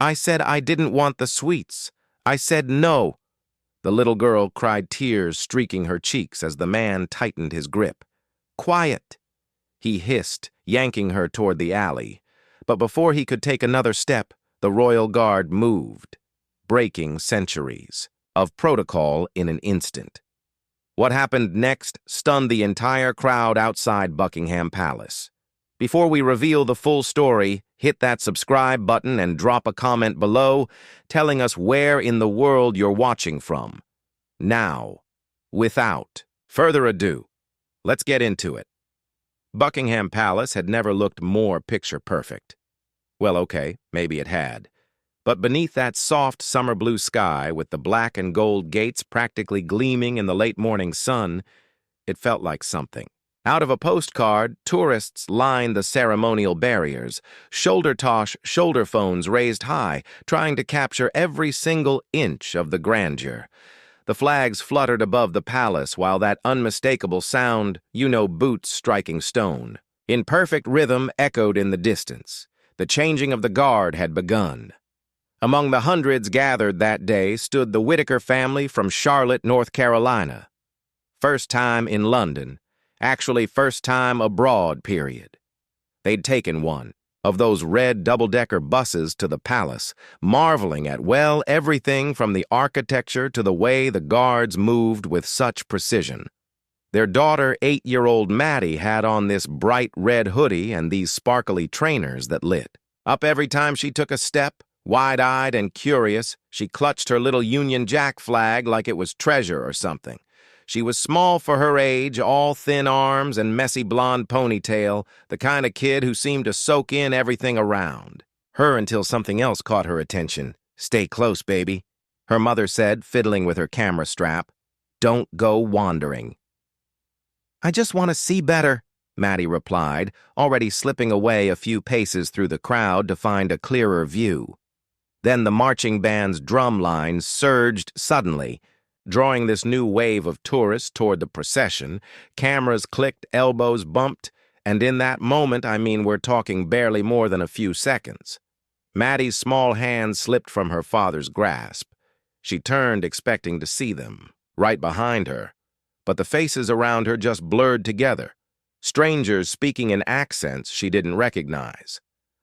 I said I didn't want the sweets. I said no. The little girl cried, tears streaking her cheeks as the man tightened his grip. Quiet, he hissed, yanking her toward the alley. But before he could take another step, the royal guard moved, breaking centuries of protocol in an instant. What happened next stunned the entire crowd outside Buckingham Palace. Before we reveal the full story, hit that subscribe button and drop a comment below telling us where in the world you're watching from. Now, without further ado, let's get into it. Buckingham Palace had never looked more picture-perfect. Well, okay, maybe it had. But beneath that soft summer blue sky with the black and gold gates practically gleaming in the late morning sun, it felt like something. Out of a postcard, tourists lined the ceremonial barriers, shoulder-tosh shoulder phones raised high, trying to capture every single inch of the grandeur. The flags fluttered above the palace while that unmistakable sound, boots striking stone, in perfect rhythm echoed in the distance. The changing of the guard had begun. Among the hundreds gathered that day stood the Whittaker family from Charlotte, North Carolina. First time in London, actually first time abroad, period. They'd taken one of those red double-decker buses to the palace, marveling at, well, everything from the architecture to the way the guards moved with such precision. Their daughter, 8-year-old Maddie, had on this bright red hoodie and these sparkly trainers that lit up every time she took a step. Wide-eyed and curious, she clutched her little Union Jack flag like it was treasure or something. She was small for her age, all thin arms and messy blonde ponytail, the kind of kid who seemed to soak in everything around her until something else caught her attention. "Stay close, baby," her mother said, fiddling with her camera strap. "Don't go wandering." "I just want to see better," Maddie replied, already slipping away a few paces through the crowd to find a clearer view. Then the marching band's drum line surged suddenly, drawing this new wave of tourists toward the procession. Cameras clicked, elbows bumped, and in that moment, we're talking barely more than a few seconds, Maddie's small hand slipped from her father's grasp. She turned, expecting to see them, right behind her, but the faces around her just blurred together, strangers speaking in accents she didn't recognize.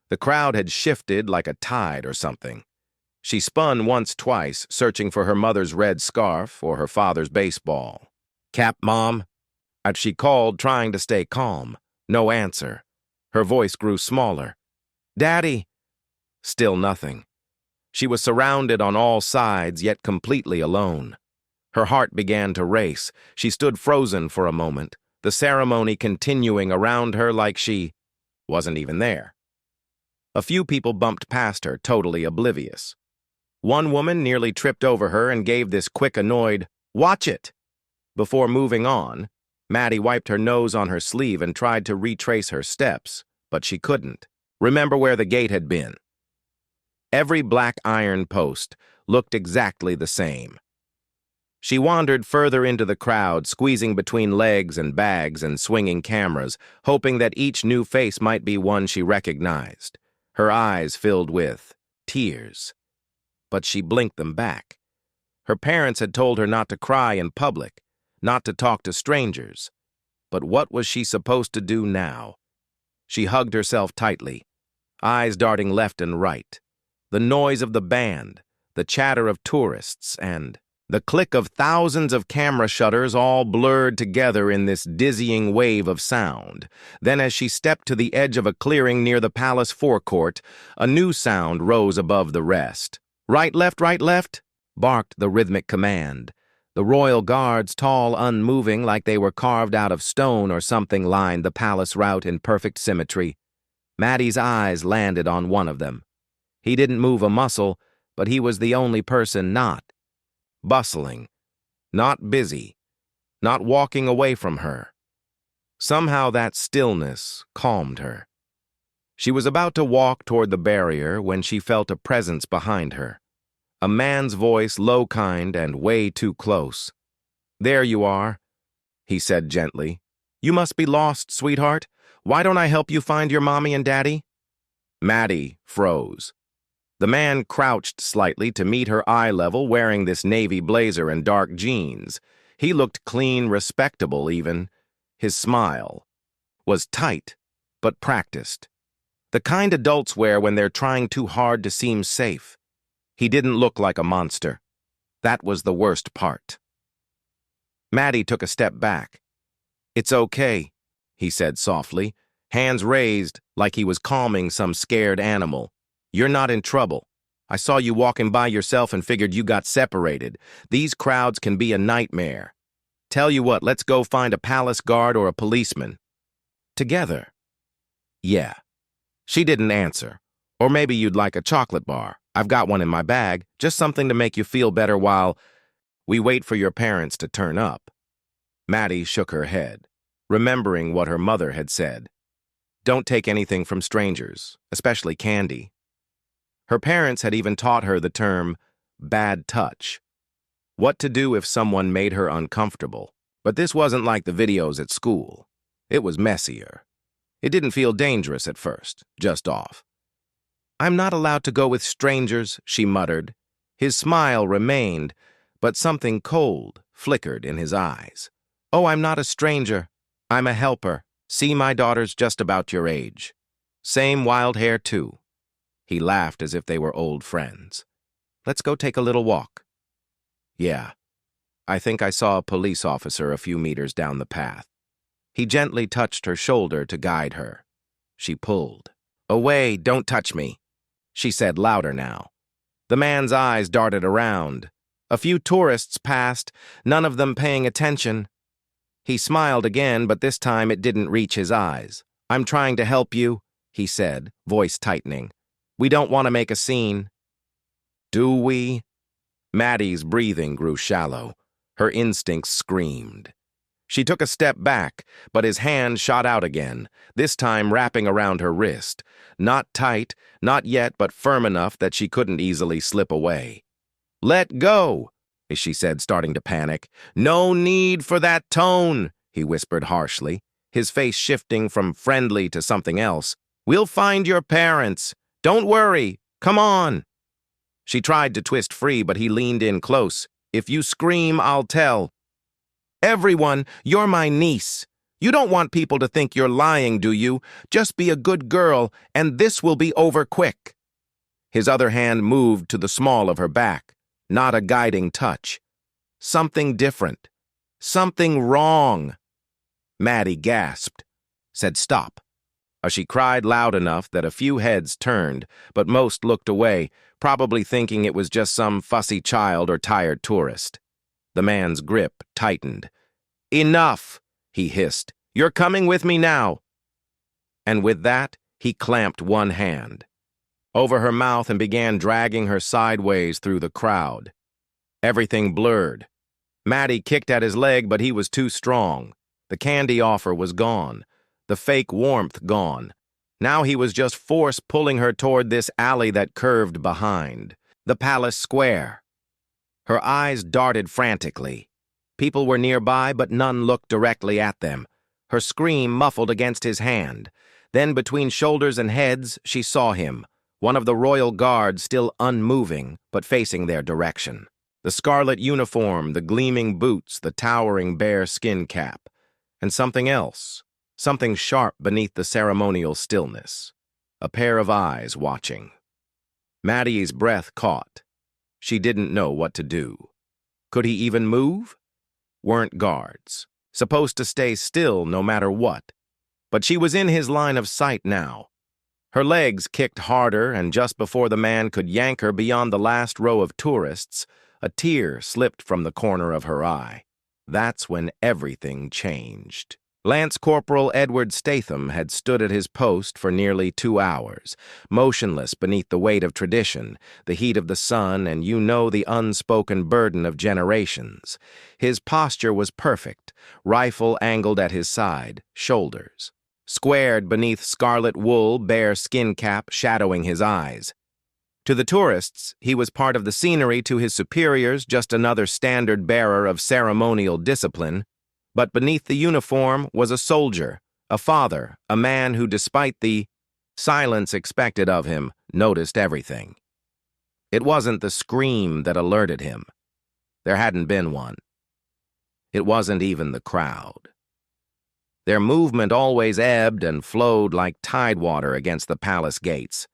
The crowd had shifted like a tide or something. She spun once, twice, searching for her mother's red scarf or her father's baseball. "Cap, Mom?" She called, trying to stay calm. No answer. Her voice grew smaller. "Daddy?" Still nothing. She was surrounded on all sides, yet completely alone. Her heart began to race. She stood frozen for a moment, the ceremony continuing around her like she wasn't even there. A few people bumped past her, totally oblivious. One woman nearly tripped over her and gave this quick, annoyed, "Watch it!" Before moving on, Maddie wiped her nose on her sleeve and tried to retrace her steps, but she couldn't remember where the gate had been. Every black iron post looked exactly the same. She wandered further into the crowd, squeezing between legs and bags and swinging cameras, hoping that each new face might be one she recognized. Her eyes filled with tears. But she blinked them back. Her parents had told her not to cry in public, not to talk to strangers. But what was she supposed to do now? She hugged herself tightly, eyes darting left and right. The noise of the band, the chatter of tourists, and the click of thousands of camera shutters all blurred together in this dizzying wave of sound. Then as she stepped to the edge of a clearing near the palace forecourt, a new sound rose above the rest. "Right, left," barked the rhythmic command. The royal guards, tall, unmoving, like they were carved out of stone or something, lined the palace route in perfect symmetry. Maddie's eyes landed on one of them. He didn't move a muscle, but he was the only person not bustling, not busy, not walking away from her. Somehow that stillness calmed her. She was about to walk toward the barrier when she felt a presence behind her. A man's voice, low, kind, and way too close. "There you are," he said gently. "You must be lost, sweetheart. Why don't I help you find your mommy and daddy?" Maddie froze. The man crouched slightly to meet her eye level, wearing this navy blazer and dark jeans. He looked clean, respectable even. His smile was tight, but practiced. The kind adults wear when they're trying too hard to seem safe. He didn't look like a monster. That was the worst part. Maddie took a step back. "It's okay," he said softly, hands raised like he was calming some scared animal. "You're not in trouble. I saw you walking by yourself and figured you got separated. These crowds can be a nightmare. Tell you what, let's go find a palace guard or a policeman. Together." "Yeah." She didn't answer. "Or maybe you'd like a chocolate bar. I've got one in my bag, just something to make you feel better while we wait for your parents to turn up." Maddie shook her head, remembering what her mother had said. Don't take anything from strangers, especially candy. Her parents had even taught her the term bad touch. What to do if someone made her uncomfortable. But this wasn't like the videos at school. It was messier. It didn't feel dangerous at first, just off. "I'm not allowed to go with strangers," she muttered. His smile remained, but something cold flickered in his eyes. "Oh, I'm not a stranger. I'm a helper. See, my daughter's just about your age. Same wild hair, too." He laughed as if they were old friends. "Let's go take a little walk." "Yeah. I think I saw a police officer a few meters down the path." He gently touched her shoulder to guide her. She pulled. "Away, don't touch me," she said louder now. The man's eyes darted around. A few tourists passed, none of them paying attention. He smiled again, but this time it didn't reach his eyes. "I'm trying to help you," he said, voice tightening. "We don't want to make a scene." "Do we?" Maddie's breathing grew shallow. Her instincts screamed. She took a step back, but his hand shot out again, this time wrapping around her wrist. Not tight, not yet, but firm enough that she couldn't easily slip away. "Let go," she said, starting to panic. "No need for that tone," he whispered harshly, his face shifting from friendly to something else. "We'll find your parents. Don't worry. Come on." She tried to twist free, but he leaned in close. "If you scream, I'll tell. Everyone, you're my niece. You don't want people to think you're lying, do you? Just be a good girl, and this will be over quick." His other hand moved to the small of her back, not a guiding touch. Something different. Something wrong. Maddie gasped, said stop. She cried loud enough that a few heads turned, but most looked away, probably thinking it was just some fussy child or tired tourist. The man's grip tightened. "Enough," he hissed. "You're coming with me now." And with that, he clamped one hand over her mouth and began dragging her sideways through the crowd. Everything blurred. Maddie kicked at his leg, but he was too strong. The candy offer was gone. The fake warmth gone. Now he was just force pulling her toward this alley that curved behind. The palace square. Her eyes darted frantically. People were nearby, but none looked directly at them. Her scream muffled against his hand. Then between shoulders and heads, she saw him, one of the royal guards still unmoving, but facing their direction. The scarlet uniform, the gleaming boots, the towering bare skin cap. And something else, something sharp beneath the ceremonial stillness. A pair of eyes watching. Maddie's breath caught. She didn't know what to do. Could he even move? Weren't guards. Supposed to stay still no matter what. But she was in his line of sight now. Her legs kicked harder, and just before the man could yank her beyond the last row of tourists, a tear slipped from the corner of her eye. That's when everything changed. Lance Corporal Edward Statham had stood at his post for nearly 2 hours, motionless beneath the weight of tradition, the heat of the sun, and the unspoken burden of generations. His posture was perfect, rifle angled at his side, shoulders. Squared beneath scarlet wool, bare skin cap shadowing his eyes. To the tourists, he was part of the scenery, to his superiors, just another standard bearer of ceremonial discipline. But beneath the uniform was a soldier, a father, a man who, despite the silence expected of him, noticed everything. It wasn't the scream that alerted him. There hadn't been one. It wasn't even the crowd. Their movement always ebbed and flowed like tidewater against the palace gates.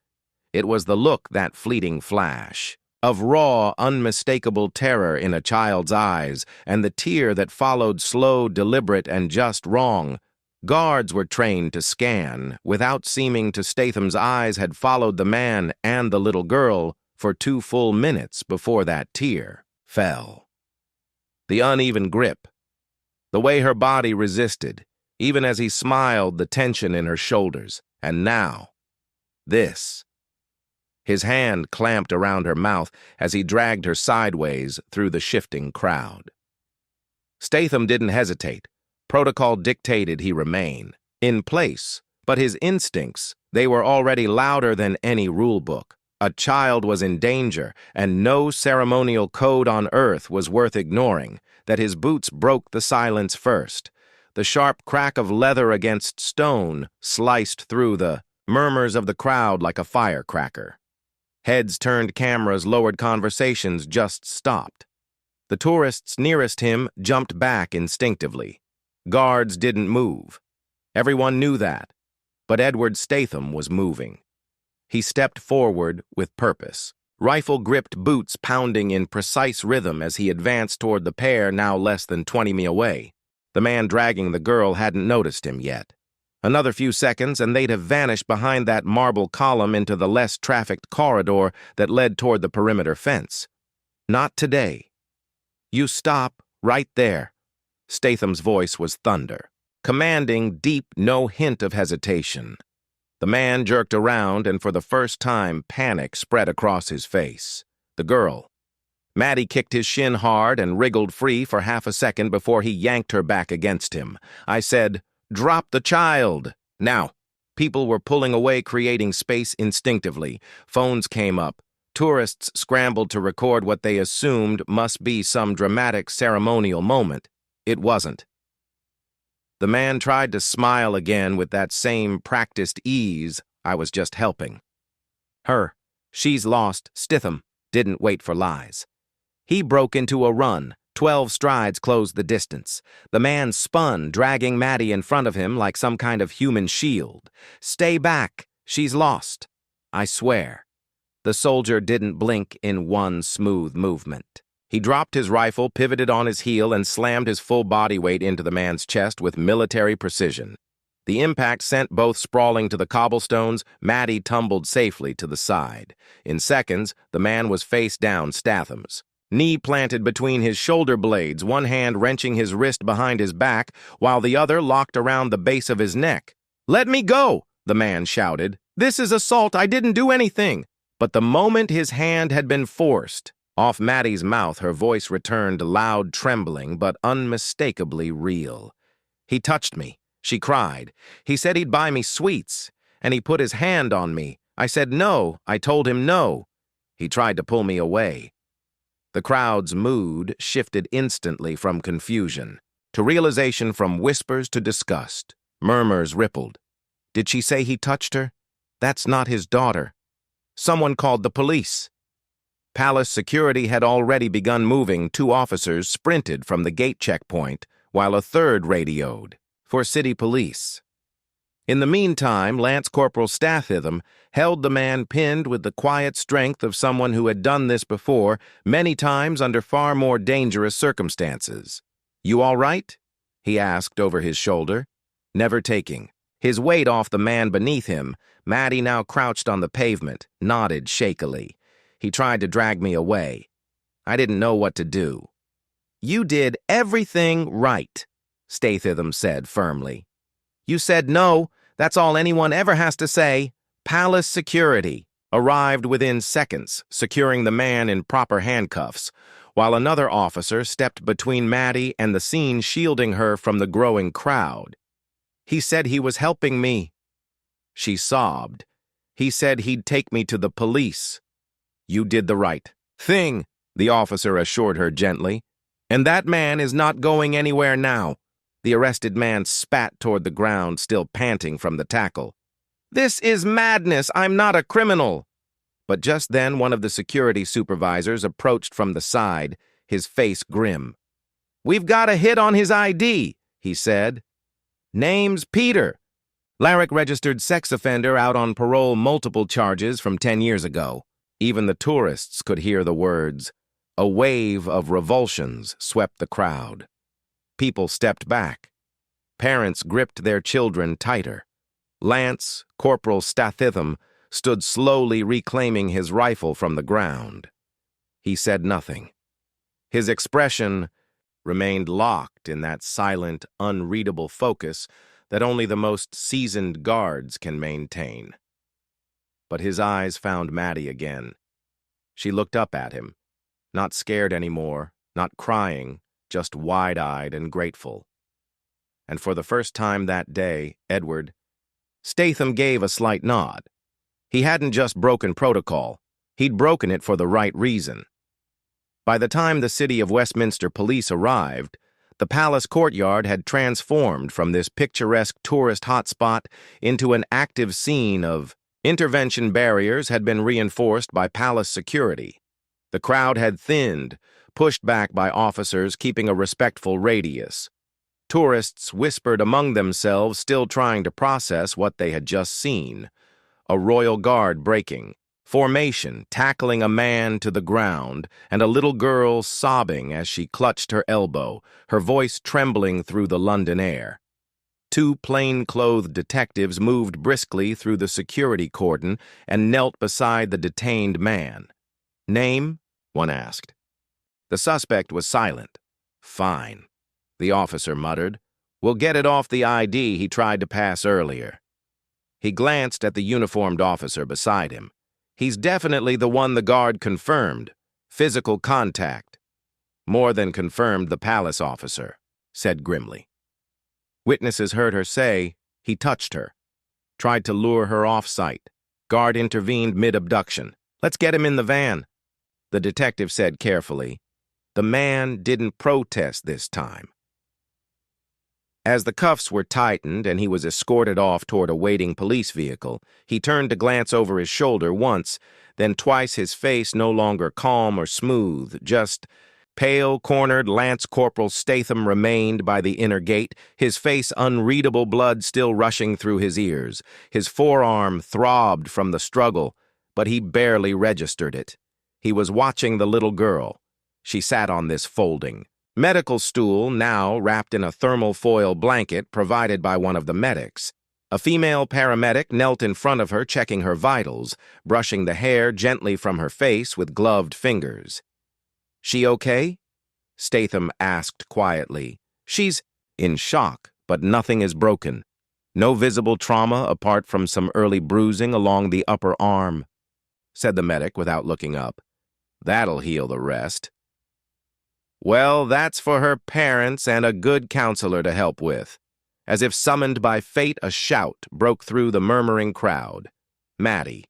It was the look, that fleeting flash, of raw, unmistakable terror in a child's eyes, and the tear that followed slow, deliberate, and just wrong. Guards were trained to scan. Without seeming to, Statham's eyes had followed the man and the little girl for 2 full minutes before that tear fell. The uneven grip, the way her body resisted, even as he smiled, the tension in her shoulders. And now, this. His hand clamped around her mouth as he dragged her sideways through the shifting crowd. Statham didn't hesitate. Protocol dictated he remain in place, but his instincts, they were already louder than any rulebook. A child was in danger, and no ceremonial code on earth was worth ignoring. That his boots broke the silence first. The sharp crack of leather against stone sliced through the murmurs of the crowd like a firecracker. Heads turned, cameras lowered, conversations just stopped. The tourists nearest him jumped back instinctively. Guards didn't move. Everyone knew that. But Edward Statham was moving. He stepped forward with purpose, rifle-gripped boots pounding in precise rhythm as he advanced toward the pair now less than 20 mi away. The man dragging the girl hadn't noticed him yet. Another few seconds and they'd have vanished behind that marble column into the less trafficked corridor that led toward the perimeter fence. Not today. You stop right there. Statham's voice was thunder, commanding, deep, no hint of hesitation. The man jerked around, and for the first time, panic spread across his face. The girl. Maddie kicked his shin hard and wriggled free for half a second before he yanked her back against him. I said, "Drop the child." Now. People were pulling away, creating space instinctively. Phones came up. Tourists scrambled to record what they assumed must be some dramatic ceremonial moment. It wasn't. The man tried to smile again with that same practiced ease. I was just helping. Her. She's lost. Statham didn't wait for lies. He broke into a run. 12 strides closed the distance. The man spun, dragging Maddie in front of him like some kind of human shield. Stay back. She's lost. I swear. The soldier didn't blink in one smooth movement. He dropped his rifle, pivoted on his heel, and slammed his full body weight into the man's chest with military precision. The impact sent both sprawling to the cobblestones. Maddie tumbled safely to the side. In seconds, the man was face down, Statham's. Knee planted between his shoulder blades, one hand wrenching his wrist behind his back, while the other locked around the base of his neck. "Let me go!" the man shouted. "This is assault. I didn't do anything." But the moment his hand had been forced off Maddie's mouth, her voice returned, loud, trembling, but unmistakably real. "He touched me," she cried. "He said he'd buy me sweets, and he put his hand on me. I said no. I told him no. He tried to pull me away." The crowd's mood shifted instantly from confusion to realization, from whispers to disgust. Murmurs rippled. Did she say he touched her? That's not his daughter. Someone called the police. Palace security had already begun moving. 2 officers sprinted from the gate checkpoint, while a third radioed for city police. In the meantime, Lance Corporal Statham held the man pinned with the quiet strength of someone who had done this before, many times under far more dangerous circumstances. "You all right?" he asked over his shoulder, never taking his weight off the man beneath him. Maddie, now crouched on the pavement, nodded shakily. He tried to drag me away. I didn't know what to do. "You did everything right," Statham said firmly. "You said no. That's all anyone ever has to say." Palace security arrived within seconds, securing the man in proper handcuffs, while another officer stepped between Maddie and the scene, shielding her from the growing crowd. "He said he was helping me." She sobbed. "He said he'd take me to the police." "You did the right thing," the officer assured her gently. "And that man is not going anywhere now." The arrested man spat toward the ground, still panting from the tackle. "This is madness. I'm not a criminal." But just then one of the security supervisors approached from the side, his face grim. "We've got a hit on his ID," he said. "Name's Peter. Larrick registered sex offender out on parole, multiple charges from 10 years ago." Even the tourists could hear the words. A wave of revulsions swept the crowd. People stepped back. Parents gripped their children tighter. Lance, Corporal Stathitham, stood slowly reclaiming his rifle from the ground. He said nothing. His expression remained locked in that silent, unreadable focus that only the most seasoned guards can maintain. But his eyes found Maddie again. She looked up at him, not scared anymore, not crying, just wide-eyed and grateful. And for the first time that day, Edward, Statham gave a slight nod. He hadn't just broken protocol, he'd broken it for the right reason. By the time the City of Westminster police arrived, the palace courtyard had transformed from this picturesque tourist hotspot into an active scene of intervention. Barriers had been reinforced by palace security. The crowd had thinned, pushed back by officers keeping a respectful radius. Tourists whispered among themselves, still trying to process what they had just seen. A royal guard breaking, formation tackling a man to the ground, and a little girl sobbing as she clutched her elbow, her voice trembling through the London air. Two plain-clothed detectives moved briskly through the security cordon and knelt beside the detained man. "Name?" one asked. The suspect was silent. "Fine," the officer muttered. "We'll get it off the ID he tried to pass earlier." He glanced at the uniformed officer beside him. "He's definitely the one the guard confirmed. Physical contact." "More than confirmed," the palace officer said grimly. Witnesses heard her say, "He touched her." Tried to lure her off-site. Guard intervened mid-abduction. "Let's get him in the van," the detective said carefully. The man didn't protest this time. As the cuffs were tightened and he was escorted off toward a waiting police vehicle, he turned to glance over his shoulder once, then twice, his face no longer calm or smooth, just pale, cornered. Lance Corporal Statham remained by the inner gate, his face unreadable, blood still rushing through his ears. His forearm throbbed from the struggle, but he barely registered it. He was watching the little girl. She sat on this folding medical stool, now wrapped in a thermal foil blanket provided by one of the medics. A female paramedic knelt in front of her, checking her vitals, brushing the hair gently from her face with gloved fingers. "She okay?" Statham asked quietly. "She's in shock, but nothing is broken. No visible trauma apart from some early bruising along the upper arm," said the medic without looking up. "That'll heal the rest." "Well, that's for her parents and a good counselor to help with." As if summoned by fate, a shout broke through the murmuring crowd. "Maddie."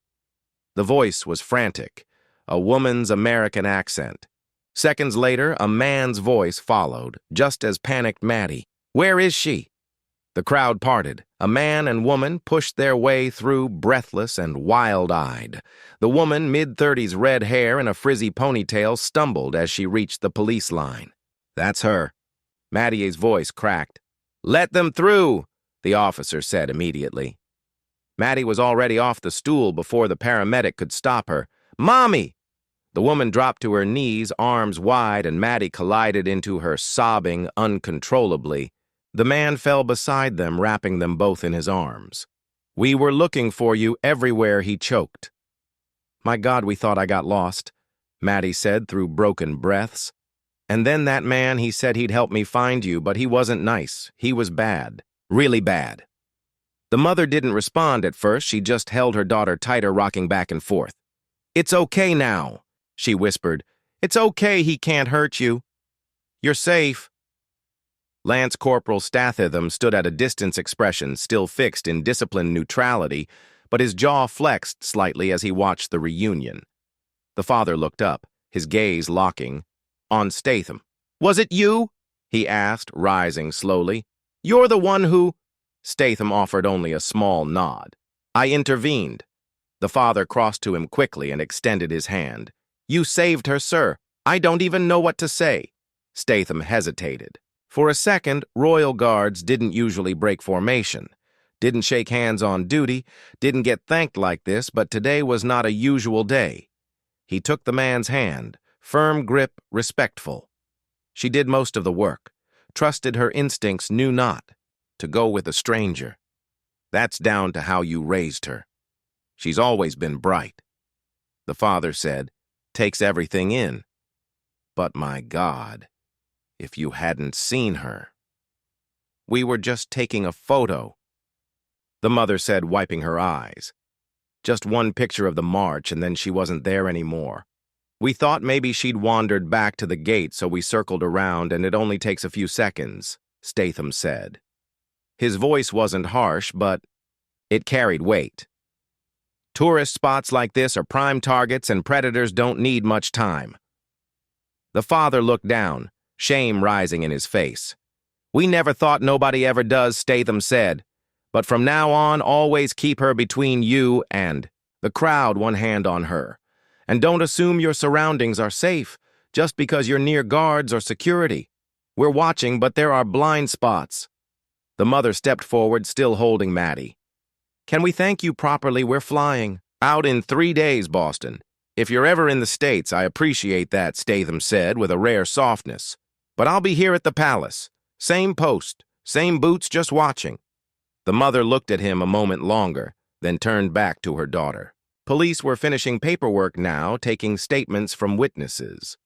The voice was frantic, a woman's American accent. Seconds later, a man's voice followed, just as panicked Maddie. "Where is she?" The crowd parted. A man and woman pushed their way through, breathless and wild-eyed. The woman, mid-30s, red hair and a frizzy ponytail, stumbled as she reached the police line. "That's her." Maddie's voice cracked. "Let them through," the officer said immediately. Maddie was already off the stool before the paramedic could stop her. "Mommy!" The woman dropped to her knees, arms wide, and Maddie collided into her, sobbing uncontrollably. The man fell beside them, wrapping them both in his arms. "We were looking for you everywhere," he choked. "My God, we thought I got lost," Maddie said through broken breaths. "And then that man, he said he'd help me find you, but he wasn't nice. He was bad. Really bad." The mother didn't respond at first. She just held her daughter tighter, rocking back and forth. "It's okay now," she whispered. "It's okay, he can't hurt you. You're safe." Lance Corporal Stathitham stood at a distance, expression still fixed in disciplined neutrality, but his jaw flexed slightly as he watched the reunion. The father looked up, his gaze locking on Statham. "Was it you?" he asked, rising slowly. "You're the one who—" Statham offered only a small nod. "I intervened." The father crossed to him quickly and extended his hand. "You saved her, sir. I don't even know what to say." Statham hesitated. For a second, royal guards didn't usually break formation. Didn't shake hands on duty, didn't get thanked like this, but today was not a usual day. He took the man's hand, firm grip, respectful. She did most of the work, trusted her instincts, knew not to go with a stranger. That's down to how you raised her. She's always been bright. The father said, takes everything in. But my God, if you hadn't seen her. We were just taking a photo, the mother said, wiping her eyes. Just one picture of the march, and then she wasn't there anymore. We thought maybe she'd wandered back to the gate, so we circled around, and it only takes a few seconds, Statham said. His voice wasn't harsh, but it carried weight. Tourist spots like this are prime targets, and predators don't need much time. The father looked down, shame rising in his face. We never thought nobody ever does, Statham said. But from now on, always keep her between you and the crowd, one hand on her. And don't assume your surroundings are safe just because you're near guards or security. We're watching, but there are blind spots. The mother stepped forward, still holding Maddie. Can we thank you properly? We're flying out in 3 days, Boston. If you're ever in the States, I appreciate that, Statham said with a rare softness. But I'll be here at the palace. Same post, same boots, just watching. The mother looked at him a moment longer, then turned back to her daughter. Police were finishing paperwork now, taking statements from witnesses.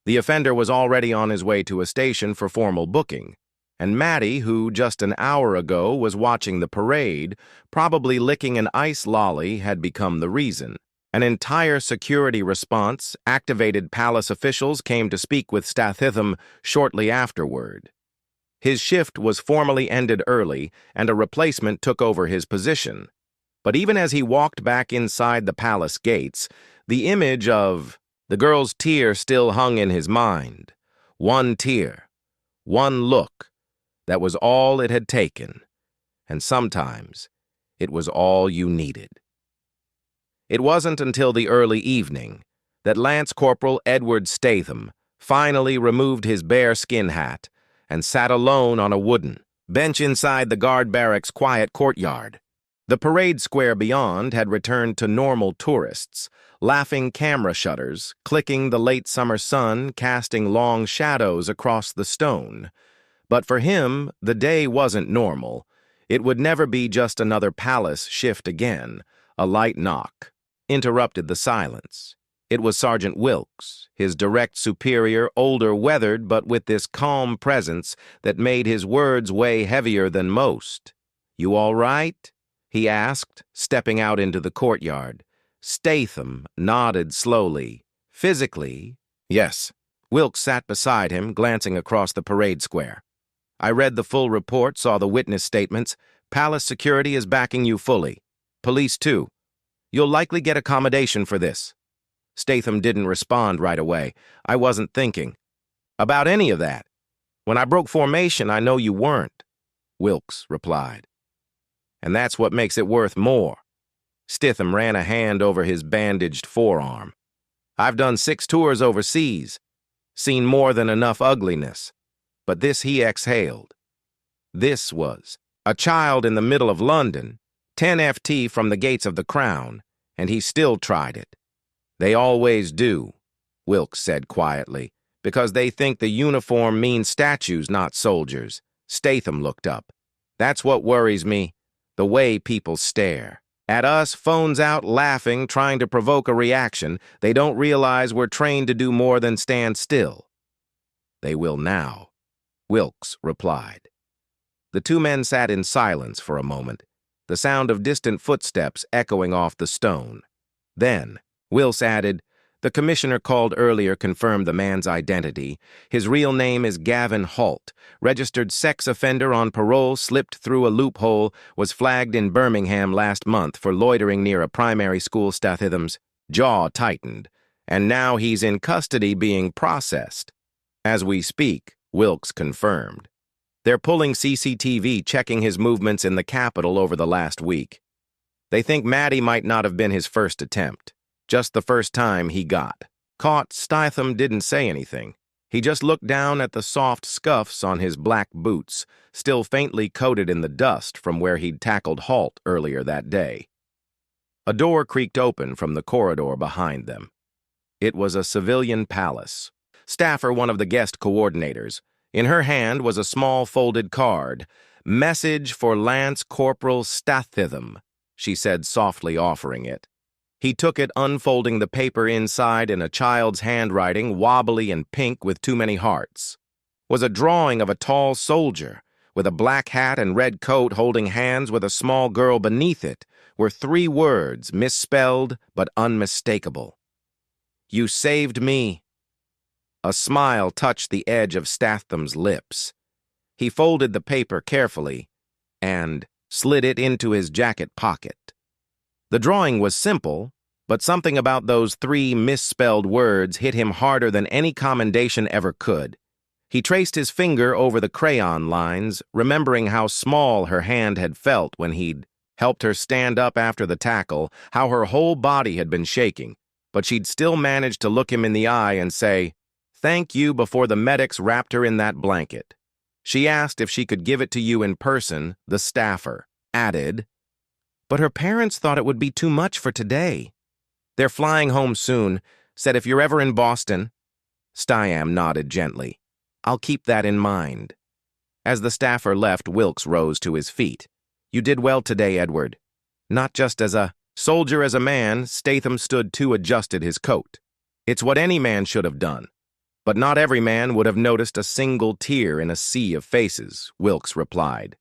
The offender was already on his way to a station for formal booking, and Maddie, who just an hour ago was watching the parade, probably licking an ice lolly, had become the reason. An entire security response, activated palace officials came to speak with Statham shortly afterward. His shift was formally ended early, and a replacement took over his position. But even as he walked back inside the palace gates, the image of the girl's tear still hung in his mind. One tear, one look, that was all it had taken. And sometimes it was all you needed. It wasn't until the early evening that Lance Corporal Edward Statham finally removed his bearskin hat and sat alone on a wooden bench inside the guard barracks' quiet courtyard. The parade square beyond had returned to normal tourists, laughing camera shutters, clicking the late summer sun, casting long shadows across the stone. But for him, the day wasn't normal. It would never be just another palace shift again. A light knock interrupted the silence. It was Sergeant Wilkes, his direct superior, older, weathered, but with this calm presence that made his words weigh heavier than most. "You all right?" he asked, stepping out into the courtyard. Statham nodded slowly. "Physically, yes." Wilkes sat beside him, glancing across the parade square. "I read the full report, saw the witness statements. Palace security is backing you fully. Police, too. You'll likely get accommodation for this." Statham didn't respond right away. "I wasn't thinking about any of that. When I broke formation, I know you weren't," Wilkes replied. "And that's what makes it worth more." Statham ran a hand over his bandaged forearm. "I've done 6 tours overseas, seen more than enough ugliness. But this," he exhaled. "This was a child in the middle of London, 10 FT from the gates of the Crown, and he still tried it. They always do," Wilkes said quietly, "because they think the uniform means statues, not soldiers." Statham looked up. "That's what worries me, the way people stare. At us, phones out, laughing, trying to provoke a reaction. They don't realize we're trained to do more than stand still." "They will now," Wilkes replied. The two men sat in silence for a moment, the sound of distant footsteps echoing off the stone. Then Wilkes added, "The commissioner called earlier confirmed the man's identity. His real name is Gavin Holt, registered sex offender on parole, slipped through a loophole, was flagged in Birmingham last month for loitering near a primary school." Statham's jaw tightened. "And now he's in custody being processed." "As we speak," Wilkes confirmed. "They're pulling CCTV, checking his movements in the capital over the last week." They think Maddie might not have been his first attempt, just the first time he got caught. Statham didn't say anything. He just looked down at the soft scuffs on his black boots, still faintly coated in the dust from where he'd tackled Halt earlier that day. A door creaked open from the corridor behind them. It was a civilian palace. Staffer, one of the guest coordinators. In her hand was a small folded card. "Message for Lance Corporal Statham," she said softly, offering it. He took it, unfolding the paper inside in a child's handwriting, wobbly and pink with too many hearts. Was a drawing of a tall soldier, with a black hat and red coat, holding hands with a small girl. Beneath it were 3 words, misspelled but unmistakable. "You saved me." A smile touched the edge of Statham's lips. He folded the paper carefully and slid it into his jacket pocket. The drawing was simple, but something about those 3 misspelled words hit him harder than any commendation ever could. He traced his finger over the crayon lines, remembering how small her hand had felt when he'd helped her stand up after the tackle, how her whole body had been shaking, but she'd still managed to look him in the eye and say, "Thank you," before the medics wrapped her in that blanket. She asked if she could give it to you in person. The staffer added, "But her parents thought it would be too much for today. They're flying home soon. Said if you're ever in Boston." Statham nodded gently. "I'll keep that in mind." As the staffer left, Wilkes rose to his feet. "You did well today, Edward. Not just as a soldier, as a man." Statham stood to, adjusted his coat. "It's what any man should have done. But not every man would have noticed a single tear in a sea of faces," Wilkes replied.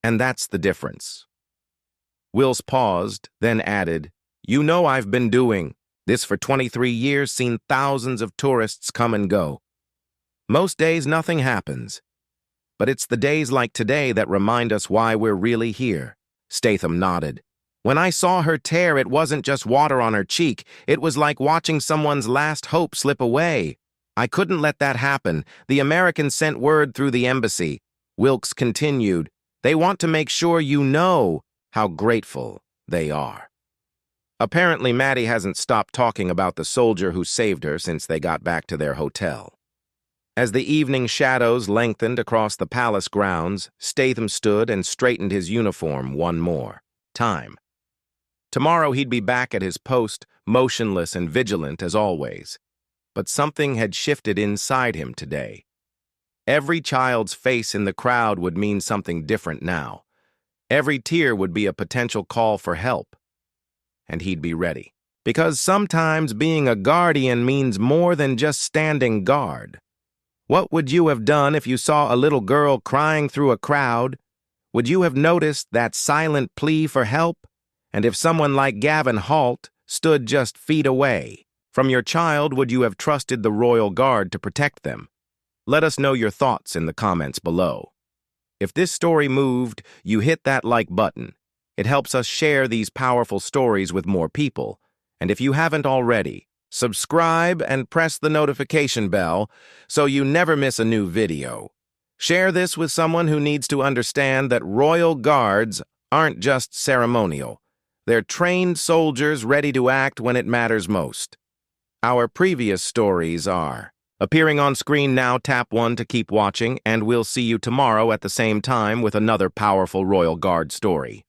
"And that's the difference." Wills paused, then added, "You know I've been doing this for 23 years, seen thousands of tourists come and go. Most days nothing happens. But it's the days like today that remind us why we're really here." Statham nodded. "When I saw her tear, it wasn't just water on her cheek. It was like watching someone's last hope slip away. I couldn't let that happen. The Americans sent word through the embassy." Wilkes continued, "They want to make sure you know how grateful they are." Apparently, Maddie hasn't stopped talking about the soldier who saved her since they got back to their hotel. As the evening shadows lengthened across the palace grounds, Statham stood and straightened his uniform one more time. Tomorrow he'd be back at his post, motionless and vigilant as always. But something had shifted inside him today. Every child's face in the crowd would mean something different now. Every tear would be a potential call for help. And he'd be ready. Because sometimes being a guardian means more than just standing guard. What would you have done if you saw a little girl crying through a crowd? Would you have noticed that silent plea for help? And if someone like Gavin Halt stood just feet away from your child, would you have trusted the Royal Guard to protect them? Let us know your thoughts in the comments below. If this story moved, you hit that like button. It helps us share these powerful stories with more people. And if you haven't already, subscribe and press the notification bell so you never miss a new video. Share this with someone who needs to understand that Royal Guards aren't just ceremonial. They're trained soldiers ready to act when it matters most. Our previous stories are appearing on screen now. Tap 1 to keep watching, and we'll see you tomorrow at the same time with another powerful Royal Guard story.